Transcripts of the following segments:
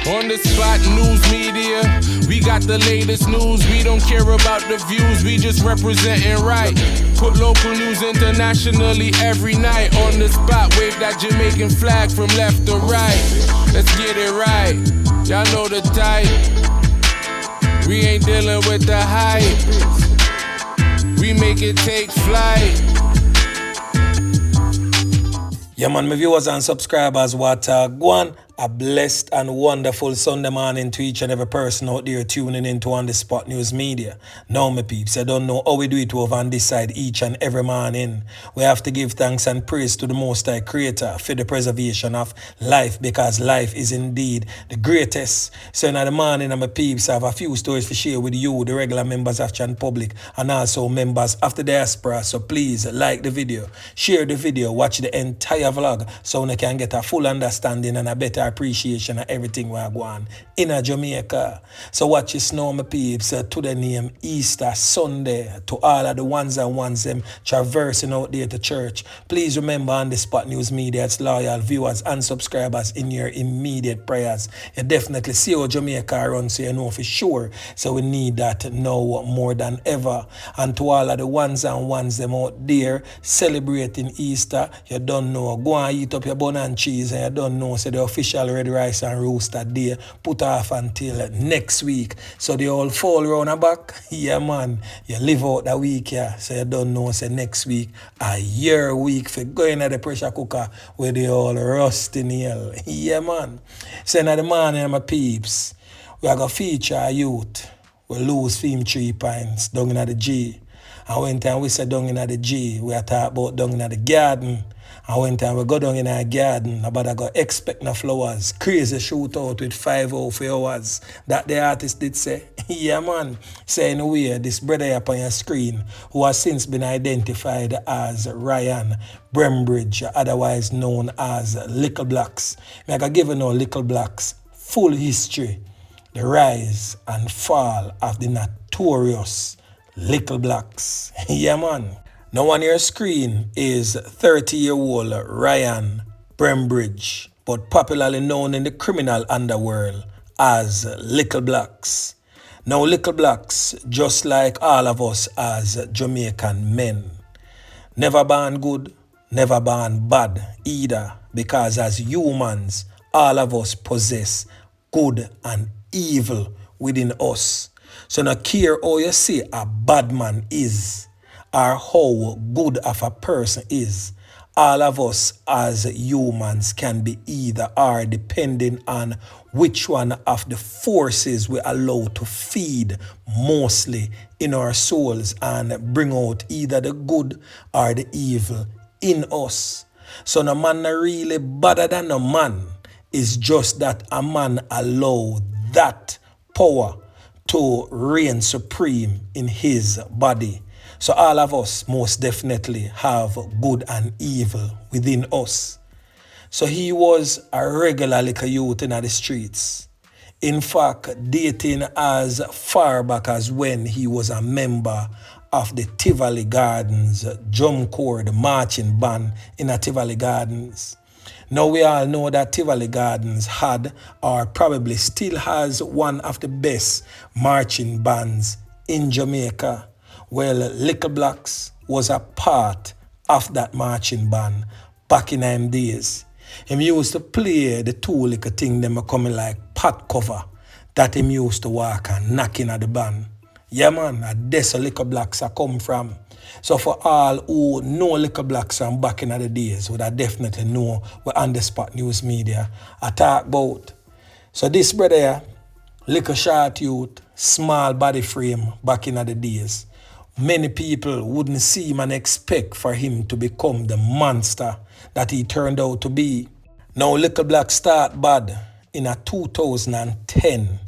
On the spot news media, we got the latest news. We don't care about the views, we just representing right. Put local news internationally every night. On the spot, wave that Jamaican flag from left to right. Let's get it right, y'all know the type. We ain't dealing with the hype, we make it take flight. Yeah man, my viewers and subscribers, what go on. A blessed and wonderful Sunday morning to each and every person out there tuning into On The Spot News Media. Now, my peeps, I don't know how we do it over on this side each and every morning. We have to give thanks and praise to the Most High Creator for the preservation of life, because life is indeed the greatest. So in the morning, my peeps, I have a few stories to share with you, the regular members of Chan Public, and also members of the diaspora. So please like the video, share the video, watch the entire vlog so you can get a full understanding and a better appreciation of everything we are going in Jamaica. So watch this now, my peeps, to the name Easter Sunday, to all of the ones and ones them traversing out there to church. Please remember On The Spot News Media, it's loyal viewers and subscribers in your immediate prayers. You definitely see how Jamaica runs, so you know for sure. So we need that now more than ever. And to all of the ones and ones them out there celebrating Easter, you don't know, go and eat up your bun and cheese, and you don't know, so the official red rice and rooster day put off until next week. So they all fall round and back. Yeah man, you live out the week, yeah. So you don't know, say next week, a year week for going at the pressure cooker where they all rusty nail. Yeah man. So in the morning, my peeps, we are going to feature a youth. We lose him 3 pints down in the G. And when time we say down in the G, we are talking about down in the garden. And when time we go down in our garden, about I go expect no flowers. Crazy shootout with 5 hours. That the artist did say. Yeah man. Say anyway, this brother up on your screen, who has since been identified as Ryan Bembridge, otherwise known as Little Blacks. I can give you now Little Blacks full history, the rise and fall of the notorious Little Blacks. Yeah man. Now on your screen is 30-year-old Ryan Bembridge, but popularly known in the criminal underworld as Little Blacks. Now Little Blacks, just like all of us as Jamaican men, never born good, never born bad either, because as humans, all of us possess good and evil within us. So no care how you say a bad man is, or how good of a person is, all of us as humans can be either or, depending on which one of the forces we allow to feed mostly in our souls and bring out either the good or the evil in us. So no man not really better than a man, is just that a man allow that power to reign supreme in his body. So all of us most definitely have good and evil within us. So he was a regular little youth in the streets. In fact, dating as far back as when he was a member of the Tivoli Gardens drum corps, the marching band in the Tivoli Gardens. Now we all know that Tivoli Gardens had, or probably still has, one of the best marching bands in Jamaica. Well, Little Blacks was a part of that marching band back in them days. Him used to play the 2 little thing them coming like pot cover that him used to walk and knocking at the band. Yeah man, that's where Little Blacks are come from. So for all who know Little Blacks from back in the days, would I definitely know what On The Spot News Media I talk about. So this brother here, little short youth, small body frame back in the days. Many people wouldn't see him and expect for him to become the monster that he turned out to be. Now Little Black start bad in 2010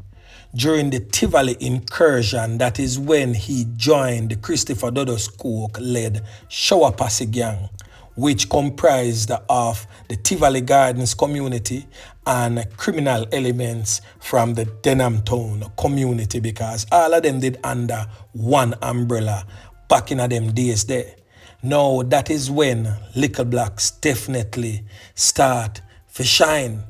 during the Tivoli incursion. That is when he joined the Christopher Dodoscook-led Shower Posse gang, which comprised of the Tivoli Gardens community and criminal elements from the Denham Town community, because all of them did under one umbrella back in them days there. Now that is when Little Blacks definitely start to shine.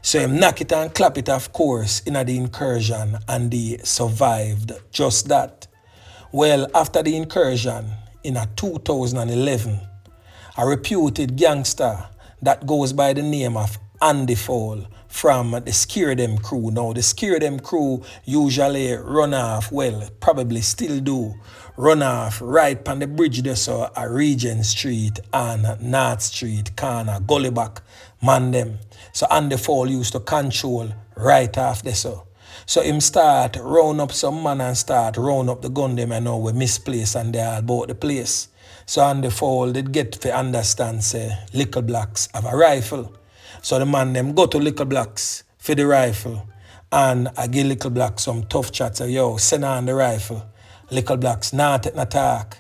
So him knock it and clap it, of course, in the incursion, and they survived just that. Well, after the incursion in 2011, a reputed gangster that goes by the name of Andy Fall from the Scare Them crew. Now, the Scare Them crew usually run off, well, probably still do, run off right on the bridge there, so a Regent Street and North Street, corner, gully back, man them. So Andy Fall used to control right off there, so him start round up some man and start round up the gun them, I know we misplaced and they all bought the place. So Andy Fall did get to understand say Little Blacks have a rifle. So the man them go to Little Blacks for the rifle and I give Little Blacks some tough chat, say yo, send on the rifle. Little Blacks not take no talk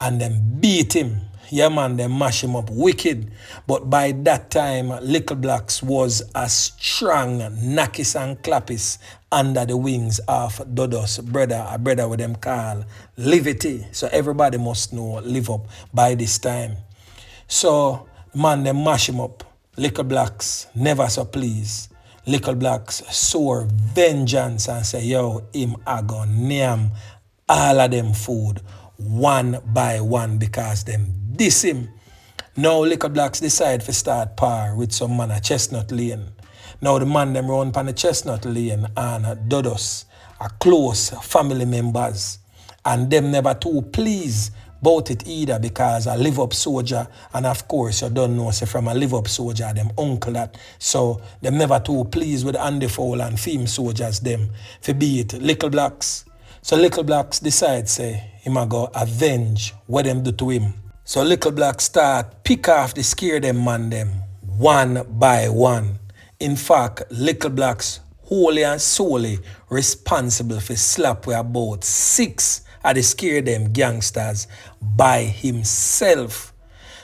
and them beat him. Yeah man, they mash him up wicked. But by that time, Little Blacks was a strong knockis and clappis under the wings of Dodo's brother, a brother with them call Livity. So everybody must know Live Up by this time. So man, they mash him up. Little Blacks never so pleased. Little Blacks swore vengeance and say, yo, him a gonna name all of them food one by one because them diss him. Now Little Blacks decide to start par with some man at Chestnut Lane. Now the man them run pan the Chestnut Lane and Dodos are close family members and them never too pleased about it either because a Live Up soldier and of course you don't know say from a Live Up soldier them uncle that, so them never too pleased with Andy Fall and Theme soldiers them for be it Little Blacks. So Little Blacks decide say him a go avenge what them do to him. So Little Blacks start pick off the Scare Them man them one by one. In fact, Little Blacks wholly and solely responsible for slap with about 6 of the Scare Them gangsters by himself.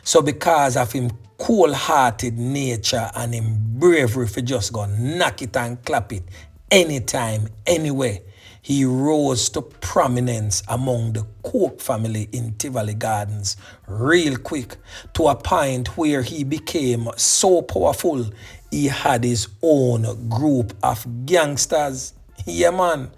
So because of him cold-hearted nature and him bravery for just go knock it and clap it anytime, anywhere, he rose to prominence among the Coke family in Tivoli Gardens real quick to a point where he became so powerful he had his own group of gangsters. Yeah man.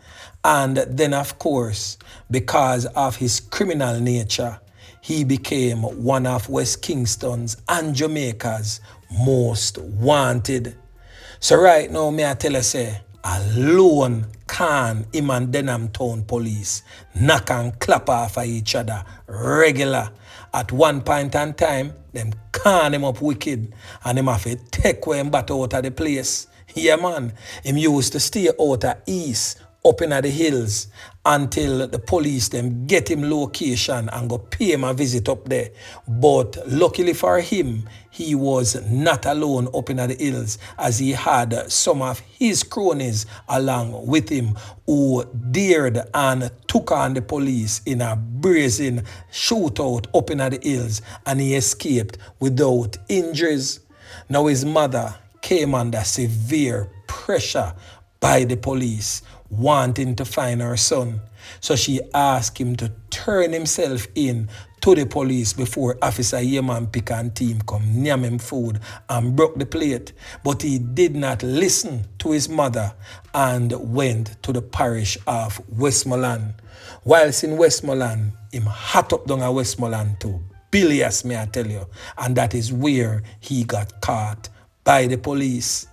And then of course, because of his criminal nature, he became one of West Kingston's and Jamaica's most wanted. So right now, may I tell you say, alone can him and Denham Town police knock and clap off of each other regular. At one point in time, them can him up wicked and him have to take him back out of the place. Yeah man, him used to stay out of east up in the hills until the police them get him location and go pay him a visit up there. But luckily for him, he was not alone up in the hills as he had some of his cronies along with him who dared and took on the police in a brazen shootout up in the hills and he escaped without injuries. Now his mother came under severe pressure by the police wanting to find her son. So she asked him to turn himself in to the police before Officer Yeman Pick and team come nyam him food and broke the plate. But he did not listen to his mother and went to the parish of Westmoreland. Whilst in Westmoreland, him hot up down at Westmoreland too. Bilious, may I tell you. And that is where he got caught by the police.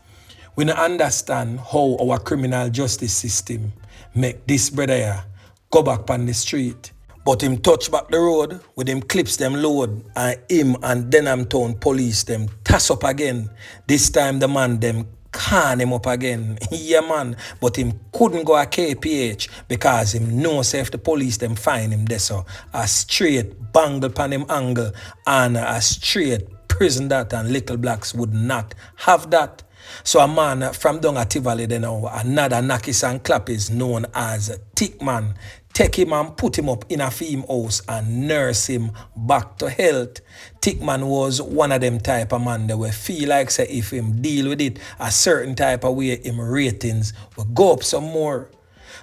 We don't understand how our criminal justice system make this brother here go back on the street. But him touch back the road with him clips them load and him and Denham Town police them toss up again. This time the man them can him up again. Yeah man, but him couldn't go a KPH because him knows if the police them find him there so a straight bangle pan him angle and a straight prison that and Little Blacks would not have that. So a man from down at Tivoli, then another knockis and clappis known as Tickman, take him and put him up in a theme house and nurse him back to health. Tickman was one of them type of man that will feel like say if him deal with it a certain type of way, him ratings will go up some more.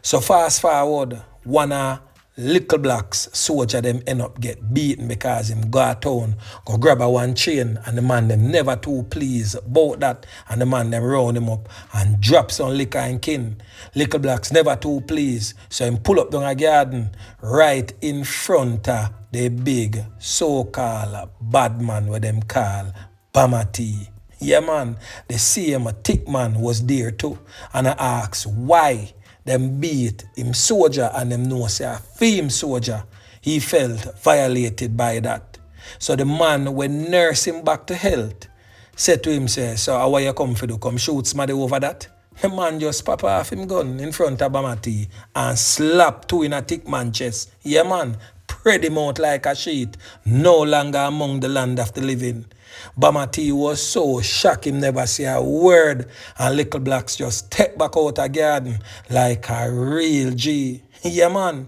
So fast forward, one of Little Blacks soldier them end up get beaten because him go a town, go grab a one chain, and the man them never too pleased about that, and the man them round him up and drop some liquor and kin. Little Blacks never too pleased, so him pull up down a garden right in front of the big so-called bad man what them call Bamati. Yeah man, the same thick man was there too, and I asked why them beat him soldier and them know say a fame soldier. He felt violated by that. So the man when nurse him back to health said to him say, so how are you come for do? Come shoot somebody over that? The man just pop off him gun in front of Bamati and slap two in a thick man chest. Yeah man, spread him out like a sheet, no longer among the land of the living. Bamati was so shocked him never say a word, and Little Blacks just step back out a garden like a real G. Yeah man,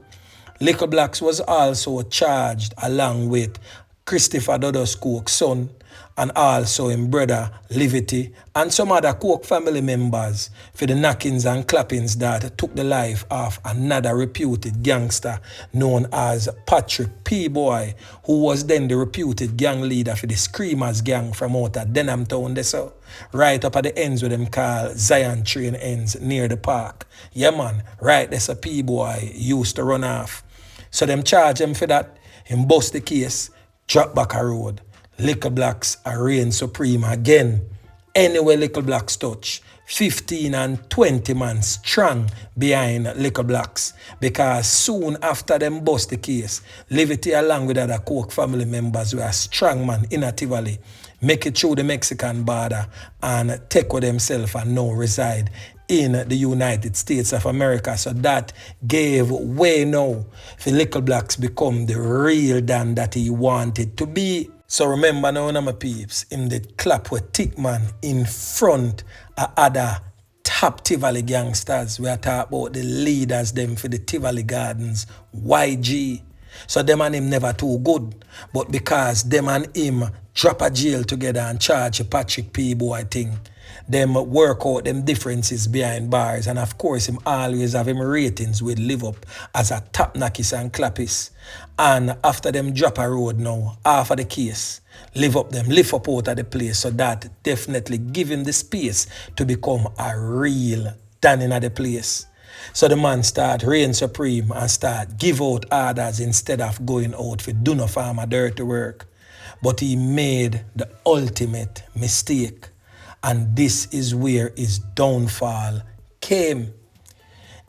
Little Blacks was also charged along with Christopher Dodos Cook's son and also his brother Livity and some other Cook family members for the knockings and clappings that took the life of another reputed gangster known as Patrick P. Boy, who was then the reputed gang leader for the Screamers gang from out of Denham Town, so right up at the ends with them called Zion Train ends near the park. Yeah man, right there's a P. Boy used to run off. So them charge him for that, him bust the case, drop back a road. Little Blacks are reign supreme again. Anyway Little Blacks touch, 15 and 20 man strong behind Little Blacks, because soon after them bust the case, Livity along with other Coke family members were a strong man in a Tivoli, make it through the Mexican border and take with themselves and now reside in the United States of America. So that gave way now for Little Blacks become the real Dan that he wanted to be. So remember now, my peeps, him did clap with thick man in front of other top Tivoli gangsters. We are talking about the leaders them for the Tivoli Gardens, YG. So them and him never too good. But because them and him drop a jail together and charge a Patrick P. Boy thing, them work out them differences behind bars, and of course him always have him ratings with live up as a top knockis and clappis. And after them drop a road now, half of the case, live up out of the place, so that definitely give him the space to become a real Dan in the place. So the man start reign supreme and start give out orders instead of going out for do no farmer dirty work. But he made the ultimate mistake. And this is where his downfall came.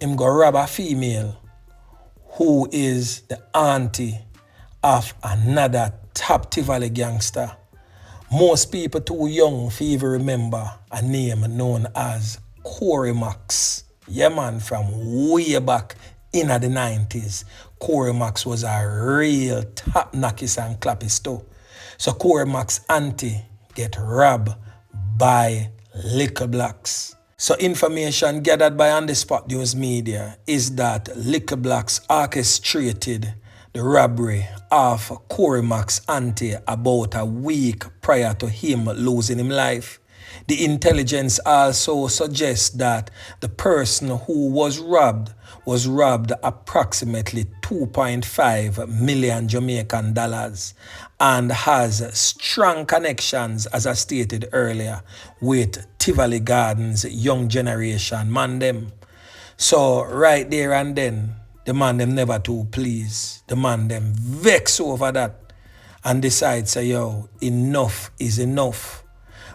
Him go rob a female who is the auntie of another top Tivoli gangster. Most people too young to even remember a name known as Corey Max. Yeah man, from way back in the 90s, Corey Max was a real top knockis and clappis too. So Corey Max auntie get robbed by Little Blacks. So information gathered by On The Spot News Media is that Little Blacks orchestrated the robbery of Corey Max auntie about a week prior to him losing his life. The intelligence also suggests that the person who was robbed approximately 2.5 million Jamaican dollars and has strong connections, as I stated earlier, with Tivoli Gardens young generation man them. So right there and then, the man them never too pleased. The man them vex over that and decide say, yo, enough is enough.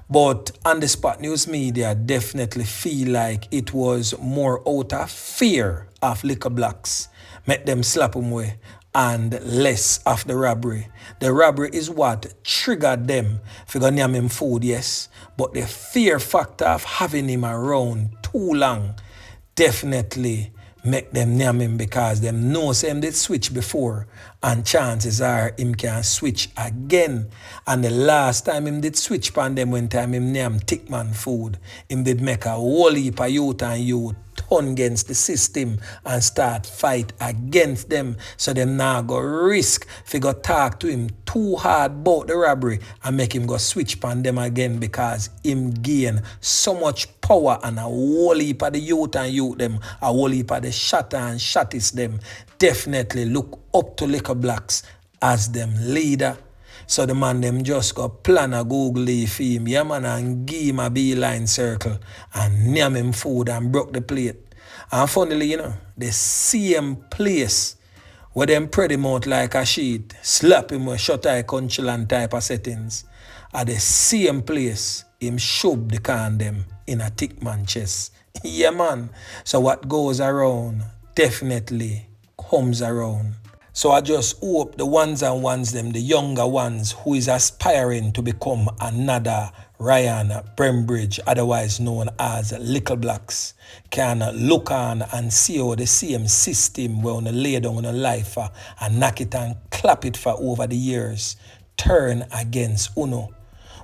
But On The Spot News Media definitely feel like it was more out of fear of Little Blacks, make them slap him away, and less of the robbery. The robbery is what triggered them for gonna name him food, yes, but the fear factor of having him around too long definitely make them name him, because them know him did switch before and chances are him can switch again. And the last time him did switch pan them when time him name Thickman Food, him did make a whole heap of youth and youth turn against the system and start fight against them. So them now go risk if go talk to him too hard about the robbery and make him go switch pan them again because him gain so much power and a whole heap of the youth and youth them, a whole heap of the shatter and shotties them. Definitely look up to Liquor Blacks as them leader. So the man them just go plan a Google leaf for him, yeah man, and give him a beeline circle and name him food and broke the plate. And funnily, the same place where them spread him out like a sheet, slap him with shut eye countryland type of settings, at the same place him shove the can them in a thick man chest. Yeah man, so what goes around definitely comes around. So I just hope the ones and ones them, the younger ones who is aspiring to become another Ryan Bembridge, otherwise known as Little Blacks, can look on and see how the same system where on lay down on a life and knock it and clap it for over the years turn against Uno.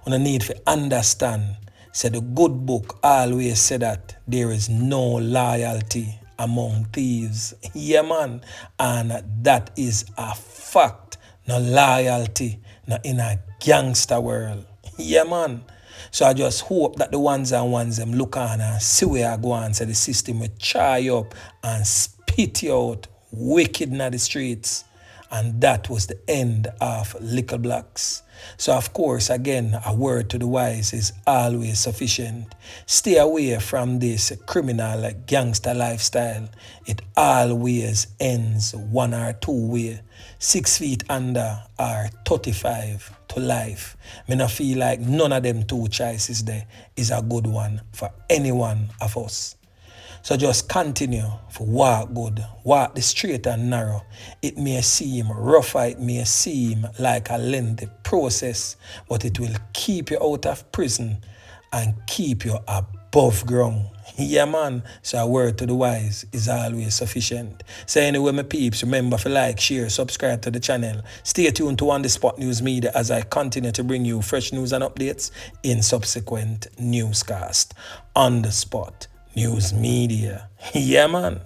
Una need to understand, say the good book always said that there is no loyalty among thieves. Yeah man, and that is a fact. No loyalty, no in a gangster world. Yeah man. So I just hope that the ones and ones them look on and see where I go and say the system will try you up and spit you out wicked in the streets. And that was the end of Little Blacks. So of course, again, a word to the wise is always sufficient. Stay away from this criminal gangster lifestyle. It always ends one or two way. 6 feet under or 35 to life. Me not feel like none of them two choices there is a good one for any one of us. So just continue to walk good, walk the straight and narrow. It may seem rougher, it may seem like a lengthy process, but it will keep you out of prison and keep you above ground. Yeah man, so a word to the wise is always sufficient. So anyway my peeps, remember to like, share, subscribe to the channel. Stay tuned to On The Spot News Media as I continue to bring you fresh news and updates in subsequent newscast. On The Spot News Media. Yeah man.